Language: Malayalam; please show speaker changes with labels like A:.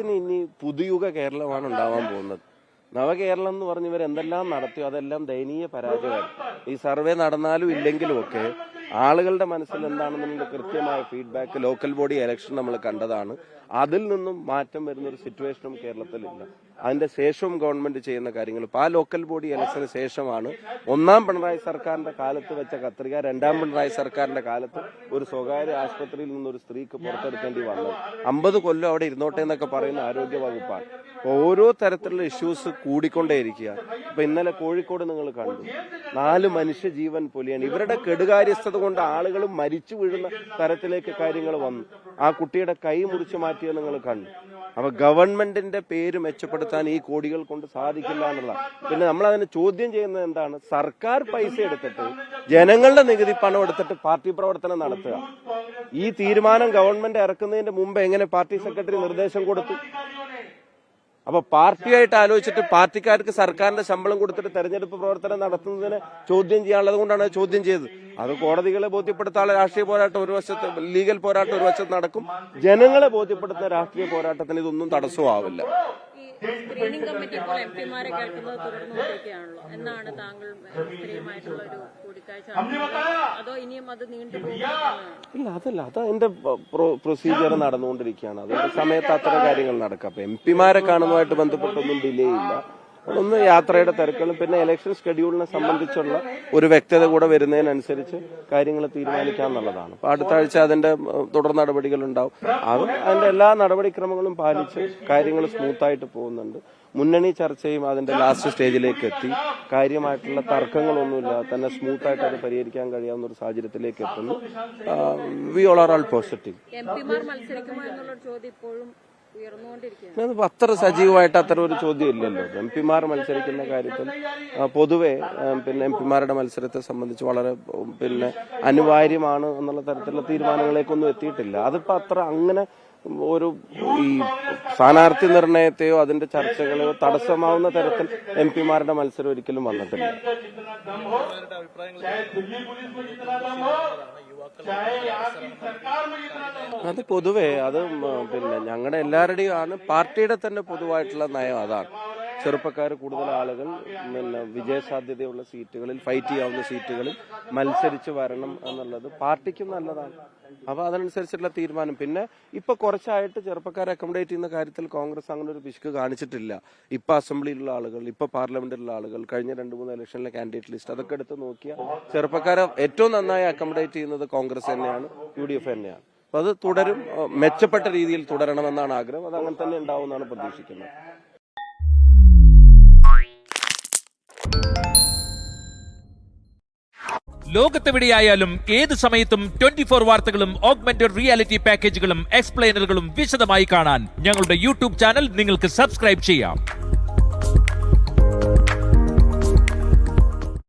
A: ഇനി പുതുയുഗ കേരളമാണ് ഉണ്ടാവാൻ പോകുന്നത്. നവകേരളം എന്ന് പറഞ്ഞ് ഇവരെന്തെല്ലാം നടത്തിയോ അതെല്ലാം ദയനീയ പരാജയമായിരുന്നു. ഈ സർവേ നടന്നാലും ഇല്ലെങ്കിലും ഒക്കെ ആളുകളുടെ മനസ്സിൽ എന്താണെന്നുള്ള കൃത്യമായ ഫീഡ്ബാക്ക് ലോക്കൽ ബോഡി ഇലക്ഷൻ നമ്മൾ കണ്ടതാണ്. അതിൽ നിന്നും മാറ്റം വരുന്നൊരു സിറ്റുവേഷനും കേരളത്തിലില്ല. അതിന്റെ ശേഷവും ഗവൺമെന്റ് ചെയ്യുന്ന കാര്യങ്ങൾ ഇപ്പൊ ആ ലോക്കൽ ബോഡി ഇലക്ഷന് ശേഷമാണ് ഒന്നാം പിണറായി സർക്കാരിന്റെ കാലത്ത് വെച്ച കത്രിക രണ്ടാം പിണറായി സർക്കാരിന്റെ കാലത്ത് ഒരു സ്വകാര്യ ആശുപത്രിയിൽ നിന്നൊരു സ്ത്രീക്ക് പുറത്തെടുക്കേണ്ടി വന്നത്. 50 കൊല്ലം അവിടെ ഇരുന്നോട്ടെ എന്നൊക്കെ പറയുന്ന ആരോഗ്യ വകുപ്പാണ്. ഓരോ തരത്തിലുള്ള ഇഷ്യൂസ് കൂടിക്കൊണ്ടേയിരിക്കുക. ഇപ്പൊ ഇന്നലെ കോഴിക്കോട് നിങ്ങൾ കണ്ടു, 4 മനുഷ്യജീവൻ പൊലിയാണ്. ഇവരുടെ കെടുകാര്യസ്ഥത കൊണ്ട് ആളുകൾ മരിച്ചു വീഴുന്ന തരത്തിലേക്ക് കാര്യങ്ങൾ വന്നു. ആ കുട്ടിയുടെ കൈ മുറിച്ചു മാറ്റിയത് നിങ്ങൾ കണ്ടു. അപ്പൊ ഗവൺമെന്റിന്റെ പേര് മെച്ചപ്പെടുത്താൻ ഈ കോടികൾ കൊണ്ട് സാധിക്കില്ല എന്നുള്ള. പിന്നെ നമ്മൾ അതിന് ചോദ്യം ചെയ്യുന്നത് എന്താണ്? സർക്കാർ പൈസ എടുത്തിട്ട് ജനങ്ങളുടെ നികുതി പണം എടുത്തിട്ട് പാർട്ടി പ്രവർത്തനം നടത്തുക. ഈ തീരുമാനം ഗവൺമെന്റ് ഇറക്കുന്നതിന്റെ മുമ്പ് എങ്ങനെ പാർട്ടി സെക്രട്ടറി നിർദ്ദേശം കൊടുത്തു? അപ്പൊ പാർട്ടിയായിട്ട് ആലോചിച്ചിട്ട് പാർട്ടിക്കാർക്ക് സർക്കാരിന്റെ ശമ്പളം കൊടുത്തിട്ട് തെരഞ്ഞെടുപ്പ് പ്രവർത്തനം നടത്തുന്നതിന് ചോദ്യം ചെയ്യാനുള്ളത് കൊണ്ടാണ് ചോദ്യം ചെയ്തത്. അത് കോടതികളെ ബോധ്യപ്പെടുത്താനുള്ള രാഷ്ട്രീയ പോരാട്ടം ഒരു വശത്ത്, ലീഗൽ പോരാട്ടം ഒരു വശത്ത് നടക്കും. ജനങ്ങളെ ബോധ്യപ്പെടുത്തുന്ന രാഷ്ട്രീയ പോരാട്ടത്തിന് ഇതൊന്നും തടസ്സമാവില്ല.
B: സ്ക്രീനിംഗ് കമ്മിറ്റി ഇപ്പോൾ എംപിമാരെ കേൾക്കുന്നത് തുടർന്നുകൊണ്ടിരിക്കുകയാണല്ലോ. എന്നാണ് താങ്കൾ സ്ത്രീയുമായിട്ടുള്ള ഒരു കൂടിക്കാഴ്ച, അതോ ഇനിയും അത് നീണ്ടുപോകും?
A: ഇല്ല, അതല്ല, അത് അതിന്റെ പ്രൊസീജിയർ നടന്നുകൊണ്ടിരിക്കുകയാണ്. അതിന്റെ സമയത്ത് അത്തരം കാര്യങ്ങൾ നടക്കാം. അപ്പൊ എംപിമാരെ കാണുന്നതുമായിട്ട് ബന്ധപ്പെട്ടൊന്നും ഡിലേ ഇല്ല. ഒന്ന് യാത്രയുടെ തിരക്കുകളും പിന്നെ ഇലക്ഷൻ ഷെഡ്യൂളിനെ സംബന്ധിച്ചുള്ള ഒരു വ്യക്തത കൂടെ വരുന്നതിനനുസരിച്ച് കാര്യങ്ങൾ തീരുമാനിക്കാന്നുള്ളതാണ്. അപ്പൊ അടുത്ത ആഴ്ച അതിന്റെ തുടർ നടപടികൾ ഉണ്ടാവും. അതും അതിന്റെ എല്ലാ നടപടിക്രമങ്ങളും പാലിച്ച് കാര്യങ്ങൾ സ്മൂത്തായിട്ട് പോകുന്നുണ്ട്. മുന്നണി ചർച്ചയും അതിന്റെ ലാസ്റ്റ് സ്റ്റേജിലേക്ക് എത്തി. കാര്യമായിട്ടുള്ള തർക്കങ്ങളൊന്നുമില്ലാതെ തന്നെ സ്മൂത്തായിട്ട് അത് പരിഹരിക്കാൻ കഴിയാവുന്ന ഒരു സാഹചര്യത്തിലേക്ക് എത്തുന്നു. We all are all positive.
B: എംപിമാർ മത്സരിക്കുമോ എന്നുള്ള ചോദ്യം ഇപ്പോഴും
A: അത്ര സജീവമായിട്ട് അത്ര ഒരു ചോദ്യം ഇല്ലല്ലോ. എംപിമാർ മത്സരിക്കുന്ന കാര്യത്തിൽ പൊതുവെ പിന്നെ എംപിമാരുടെ മത്സരത്തെ സംബന്ധിച്ച് വളരെ അനിവാര്യമാണ് എന്നുള്ള തരത്തിലുള്ള തീരുമാനങ്ങളിലേക്കൊന്നും എത്തിയിട്ടില്ല. അതിപ്പോ അത്ര അങ്ങനെ ഒരു ഈ സ്ഥാനാർത്ഥി നിർണയത്തെയോ അതിന്റെ ചർച്ചകളെയോ തടസ്സമാവുന്ന തരത്തിൽ എംപിമാരുടെ മത്സരം ഒരിക്കലും വന്നിട്ടില്ല. അത് പൊതുവെ അത് ഞങ്ങളുടെ എല്ലാവരുടെയും ആണ്, പാർട്ടിയുടെ തന്നെ പൊതുവായിട്ടുള്ള നയം അതാണ്. ചെറുപ്പക്കാർ കൂടുതൽ ആളുകൾ വിജയസാധ്യതയുള്ള സീറ്റുകളിൽ, ഫൈറ്റ് ചെയ്യാവുന്ന സീറ്റുകളിൽ മത്സരിച്ച് വരണം എന്നുള്ളത് പാർട്ടിക്കും നല്ലതാണ്. അപ്പൊ അതനുസരിച്ചുള്ള തീരുമാനം. പിന്നെ ഇപ്പൊ കുറച്ചായിട്ട് ചെറുപ്പക്കാരെ അക്കോമഡേറ്റ് ചെയ്യുന്ന കാര്യത്തിൽ കോൺഗ്രസ് അങ്ങനെ ഒരു പിശുക്ക് കാണിച്ചിട്ടില്ല. ഇപ്പൊ അസംബ്ലിയിലുള്ള ആളുകൾ, ഇപ്പൊ പാർലമെന്റിലുള്ള ആളുകൾ, കഴിഞ്ഞ 2-3 ഇലക്ഷനിലെ കാൻഡിഡേറ്റ് ലിസ്റ്റ് അതൊക്കെ എടുത്ത് നോക്കിയാൽ ചെറുപ്പക്കാരെ ഏറ്റവും നന്നായി അക്കോമഡേറ്റ് ചെയ്യുന്നത് കോൺഗ്രസ് തന്നെയാണ്, UDF തന്നെയാണ്. അപ്പൊ അത് തുടരും, മെച്ചപ്പെട്ട രീതിയിൽ തുടരണമെന്നാണ് ആഗ്രഹം. അത് അങ്ങനെ തന്നെ ഉണ്ടാവുമെന്നാണ് പ്രതീക്ഷിക്കുന്നത്.
C: ലോകത്തെവിടെയായാലും ഏത് സമയത്തും 24 വാർത്തകളും ഓഗ്മെന്റഡ് റിയാലിറ്റി പാക്കേജുകളും എക്സ്പ്ലെയിനറുകളും വിശദമായി കാണാൻ ഞങ്ങളുടെ YouTube ചാനൽ നിങ്ങൾക്ക് സബ്സ്ക്രൈബ് ചെയ്യാം.